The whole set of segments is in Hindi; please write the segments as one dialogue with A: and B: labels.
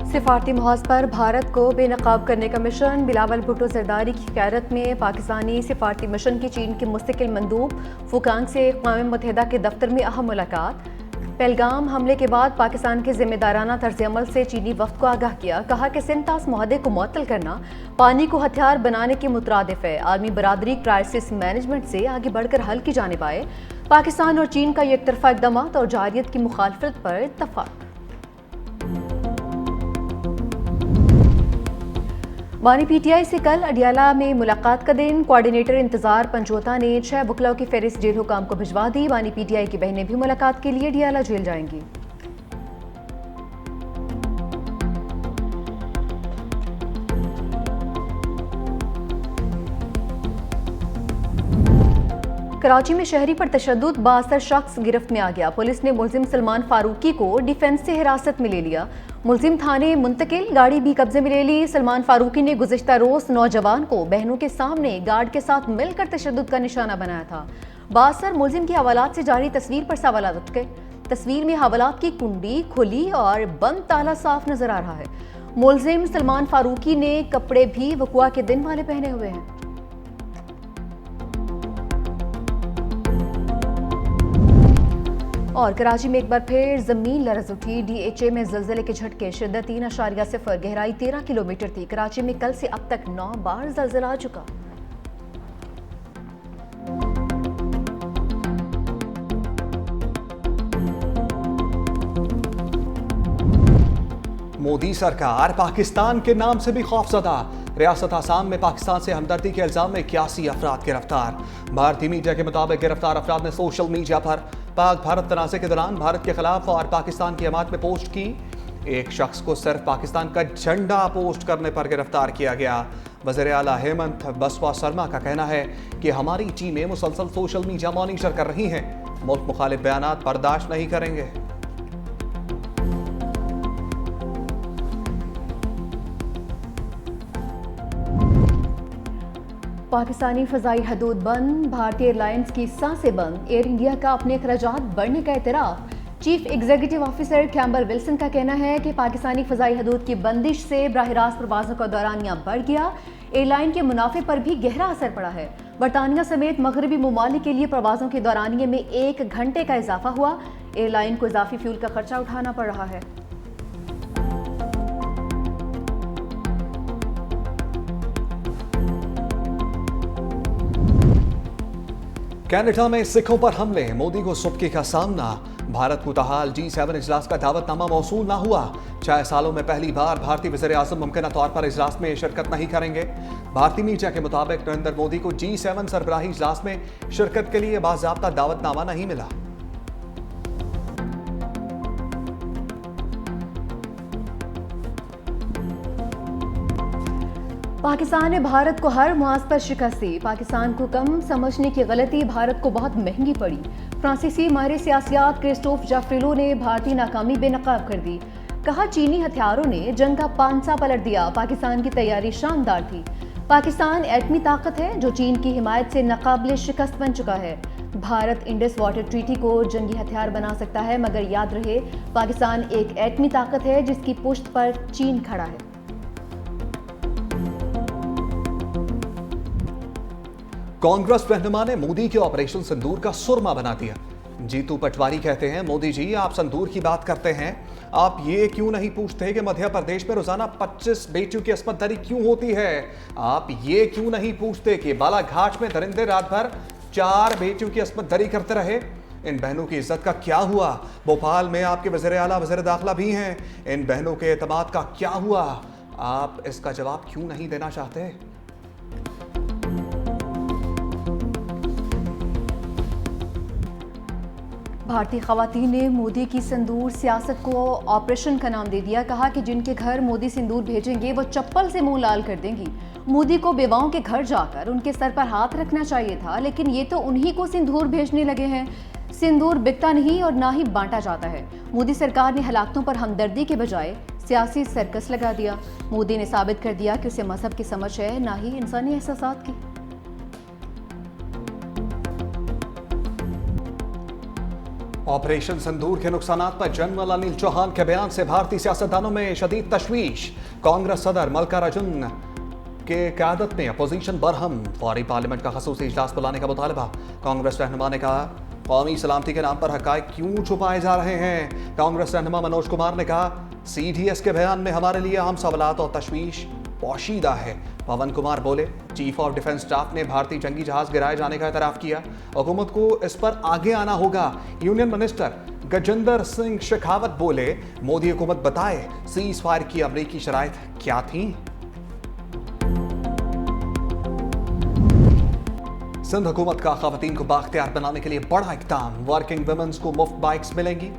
A: सिफारती महाज पर भारत को बेनकाब करने का मिशन। बिलावल भुट्टो जरदारी की क़यादत में पाकिस्तानी सिफारती मिशन की चीन के मुस्तकिल मंदूब फुकांग से अक़वाम मुत्तहिदा के दफ्तर में अहम मुलाकात। पहलगाम हमले के बाद पाकिस्तान के जिम्मेदाराना तर्ज अमल से चीनी वफ्द को आगाह किया। कहा कि सिंतास मुआहदे को मुअत्तल करना पानी को हथियार बनाने के मुतरादिफ है। आलमी बरादरी क्राइसिस मैनेजमेंट से आगे बढ़कर हल की जानिब आए। पाकिस्तान और चीन का एक तरफा इक़दामात और जारियत की मुखालफत पर इत्तफाक। बानी पीटीआई से कल अडियाला में मुलाकात का दिन। कोऑर्डिनेटर इंतजार पंजोता ने 6 वकलाओं की फहरिस्त जेल हुकाम को भिजवा दी। बानी पीटीआई की बहनें भी मुलाकात के लिए अडियाला जेल जाएंगी। कराची में शहरी पर तशद्दुद, 62 शख्स गिरफ्त में आ गया। पुलिस ने मुलजिम सलमान फारूकी को डिफेंस से हिरासत में ले लिया। मुलजिम थाने मुंतकिल, गाड़ी भी कब्जे में ले ली। सलमान फारूकी ने गुज़िश्ता रोज नौजवान को बहनों के सामने गार्ड के साथ मिलकर तशद्दुद का निशाना बनाया था। बासर मुलजिम की हवालात से जारी तस्वीर पर सवाल उठे। तस्वीर में हवालात की कुंडी खुली और बंद ताला साफ नजर आ रहा है। मुलजिम सलमान फारूकी ने कपड़े भी वक़ुआ के दिन वाले पहने हुए हैं। और कराची में एक बार फिर जमीन लरज उठी। डीएचए में ज़लज़ले के झटके, शिद्दत 3.0, गहराई 13 किलोमीटर थी। कराची में कल से अब तक 9 बार ज़लज़ला आ चुका।
B: मोदी सरकार पाकिस्तान के नाम से भी खौफजदा। रियासत आसाम में पाकिस्तान से हमदर्दी के इल्जाम में 81 अफराद गिरफ्तार। भारतीय मीडिया के मुताबिक गिरफ्तार अफराद ने सोशल मीडिया पर पाक भारत तनाज़े के दौरान भारत के खिलाफ और पाकिस्तान की हमायत में पोस्ट की। एक शख्स को सिर्फ पाकिस्तान का झंडा पोस्ट करने पर गिरफ्तार किया गया। वज़ीर आला हेमंत बसवा शर्मा का कहना है कि हमारी टीमें मुसलसल सोशल मीडिया मॉनिटर कर रही हैं। मुल्क मुखालिफ बयानात बर्दाश्त नहीं करेंगे।
A: पाकिस्तानी फ़ज़ाई हदूद बंद, भारतीय एयरलाइंस की सांसें बंद। एयर इंडिया का अपने अखराजात बढ़ने का एतराफ़। Chief executive officer Campbell Wilson का कहना है कि पाकिस्तानी फ़ज़ाई हदूद की बंदिश से बराह रास्त प्रवासों का दौरानिया बढ़ गया। एयरलाइन के मुनाफे पर भी गहरा असर पड़ा है। बरतानिया समेत मगरबी ममालिक के लिए प्रवासों के दौरानिए में 1 घंटे का इजाफा हुआ। एयरलाइन को इजाफी फ्यूल का खर्चा उठाना पड़ रहा है।
B: कनाडा में सिखों पर हमले, मोदी को सुबकी का सामना। भारत को ताहाल G7 इजलास का दावतनामा मौसूल ना हुआ। 6 सालों में पहली बार भारतीय वज़ीर आज़म मुमकिन तौर पर इजलास में शिरकत नहीं करेंगे। भारतीय मीडिया के मुताबिक नरेंद्र मोदी को G7 सरबराही इजलास में शिरकत के लिए बाज़ाब्ता दावतनामा नहीं मिला।
A: पाकिस्तान ने भारत को हर मुआज पर शिकस्त दी। पाकिस्तान को कम समझने की गलती भारत को बहुत महंगी पड़ी। फ्रांसीसी माहिर सियासियात क्रिस्टोफ जाफ्रिलो ने भारतीय नाकामी बेनकाब कर दी। कहा चीनी हथियारों ने जंग का पांसा पलट दिया। पाकिस्तान की तैयारी शानदार थी। पाकिस्तान एटमी ताकत है जो चीन की हिमायत से नाकाबिले शिकस्त बन चुका है। भारत इंडस वाटर ट्रीटी को जंगी हथियार बना सकता है, मगर याद रहे पाकिस्तान एक एटमी ताकत है जिसकी पुश्त पर चीन खड़ा है।
B: कांग्रेस रहनुमा ने मोदी के ऑपरेशन सिंदूर का सुरमा बना दिया। जीतू पटवारी कहते हैं, मोदी जी आप सिंदूर की बात करते हैं, आप ये क्यों नहीं पूछते कि मध्य प्रदेश में रोजाना 25 बेटियों की अस्मत दरी क्यों होती है? आप ये क्यों नहीं पूछते कि बालाघाट में दरिंदे रात भर 4 बेटियों की अस्मत दरी करते रहे? इन बहनों की इज्जत का क्या हुआ? भोपाल में आपके वज़ीर आला वज़ीर दाखिला भी हैं। इन बहनों के एतमाद का क्या हुआ? आप इसका जवाब क्यों नहीं देना चाहते?
A: भारतीय खवातीन ने मोदी की सिंदूर सियासत को ऑपरेशन का नाम दे दिया। कहा कि जिनके घर मोदी सिंदूर भेजेंगे वो चप्पल से मुंह लाल कर देंगी। मोदी को बेवाओं के घर जाकर उनके सर पर हाथ रखना चाहिए था, लेकिन ये तो उन्हीं को सिंदूर भेजने लगे हैं। सिंदूर बिकता नहीं और ना ही बांटा जाता है। मोदी सरकार ने हलाकतों पर हमदर्दी के बजाय सियासी सर्कस लगा दिया। मोदी ने साबित कर दिया कि उसे मजहब की समझ है, ना ही इंसानी एहसासात की।
B: ऑपरेशन सिंदूर के नुकसानात पर जनरल अनिल चौहान के बयान से भारतीय सियासतदानों में शदीद तशवीश। कांग्रेस सदर मल्लिकार्जुन के क़यादत में अपोजिशन बरहम। फौरी पार्लियामेंट का खसूसी इजलास बुलाने का मुतालबा। कांग्रेस रहनुमा ने कहा, कौमी सलामती के नाम पर हक़ाइक़ क्यों छुपाए जा रहे हैं। कांग्रेस रहनुमा मनोज कुमार ने कहा, CDS के बयान में हमारे लिए अहम सवालात और तशवीश पोशीदा है। पवन कुमार बोले, चीफ ऑफ डिफेंस स्टाफ ने भारतीय जंगी जहाज गिराए जाने का एतराफ़ किया। हुकूमत को इस पर आगे आना होगा। यूनियन मिनिस्टर गजेंद्र सिंह शेखावत बोले, मोदी हुकूमत बताए सीज फायर की अमरीकी शराइत क्या थी। सिंध हुकूमत का खवातीन को बाख्तियार बनाने के लिए बड़ा इक़दाम। वर्किंग वुमेन्स को मुफ्त बाइक्स मिलेंगी।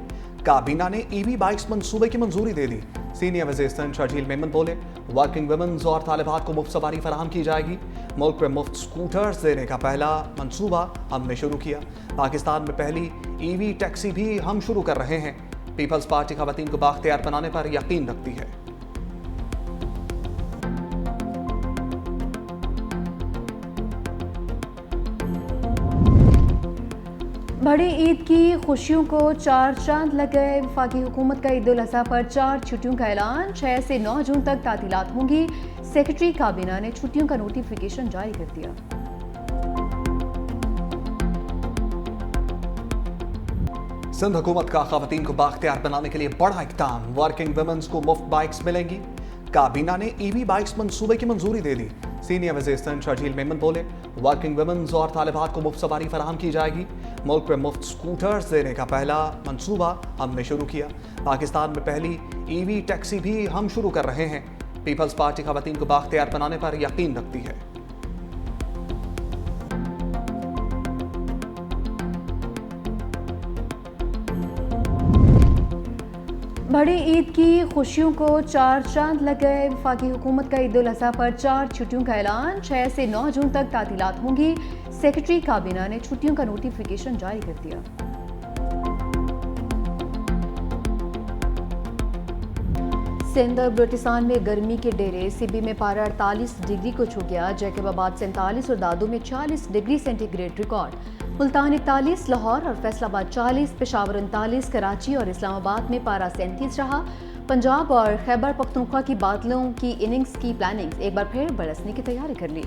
B: काबीना ने EV बाइक्स मंसूबे की मंजूरी दे दी। सीनियर वज़ीर सिंध शर्जील मेमन बोले, वर्किंग वुमेन्स और तालिबात को मुफ्त सवारी फराहम की जाएगी। मुल्क में मुफ्त स्कूटर्स देने का पहला मंसूबा हमने शुरू किया। पाकिस्तान में पहली EV टैक्सी भी हम शुरू कर रहे हैं। पीपल्स पार्टी खवातीन को बाख्तियार बनाने पर यकीन रखती है।
A: बड़ी ईद की खुशियों को चार चांद लग गए। वफाकी हुकूमत का ईद उल अज़हा पर 4 छुट्टियों का ऐलान। 6 से 9 जून तक तातीलात होंगी। सेक्रेटरी काबीना ने छुट्टियों का नोटिफिकेशन जारी कर दिया।
B: सिंध हुकूमत का खवातीन को बाख्तियार बनाने के लिए बड़ा इक़दाम। वर्किंग वुमेन्स को मुफ्त बाइक्स मिलेंगी। काबीना ने EV बाइक्स मंसूबे की मंजूरी दे दी। सीनियर वज़ीर सिंध शर्जील मेमन बोले, वर्किंग वुमेन्स और तालिबात को मुफ्त सवारी फराहम की जाएगी। मुल्क में मुफ्त स्कूटर्स देने का पहला मंसूबा हमने शुरू किया। पाकिस्तान में पहली EV टैक्सी भी हम शुरू कर रहे हैं। पीपल्स पार्टी खवातीन को बाख्तियार बनाने पर यकीन रखती है।
A: बड़ी ईद की खुशियों को चार चांद लग गए। वफाकी हुकूमत का ईद उल अज़हा पर 4 छुट्टियों का ऐलान। 6 से 9 जून तक तातीलात होंगी। सेक्रेटरी काबीना ने छुट्टियों का नोटिफिकेशन जारी कर दिया। सिंध और बलूचिस्तान में गर्मी के डेरे। सिबी में पारा 48 डिग्री को छू गया। जैकबाबाद 47 और दादू में 46 degree centigrade record. Multan 41, Lahore और फैसलाबाद 40, पेशावर 39, कराची और इस्लामाबाद में पारा 37 रहा। पंजाब और खैबर पख्तूनख्वा की बादलों की इनिंग्स की प्लानिंग एक बार फिर बरसने की तैयारी कर ली।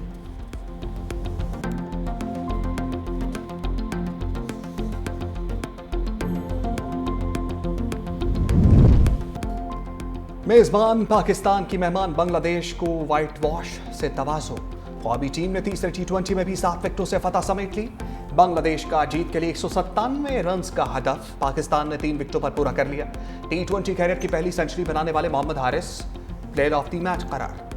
B: मेजबान पाकिस्तान की मेहमान बांग्लादेश को व्हाइट वॉश से तवाज़ो। ख्वाबी टीम ने तीसरे T20 में भी 7 विकेटों से फतह समेट ली। बांग्लादेश का जीत के लिए 197 रन्स का हदफ पाकिस्तान ने 3 विकेटों पर पूरा कर लिया। T20 कैरियर की पहली सेंचुरी बनाने वाले Mohammad Haris player of the match करार।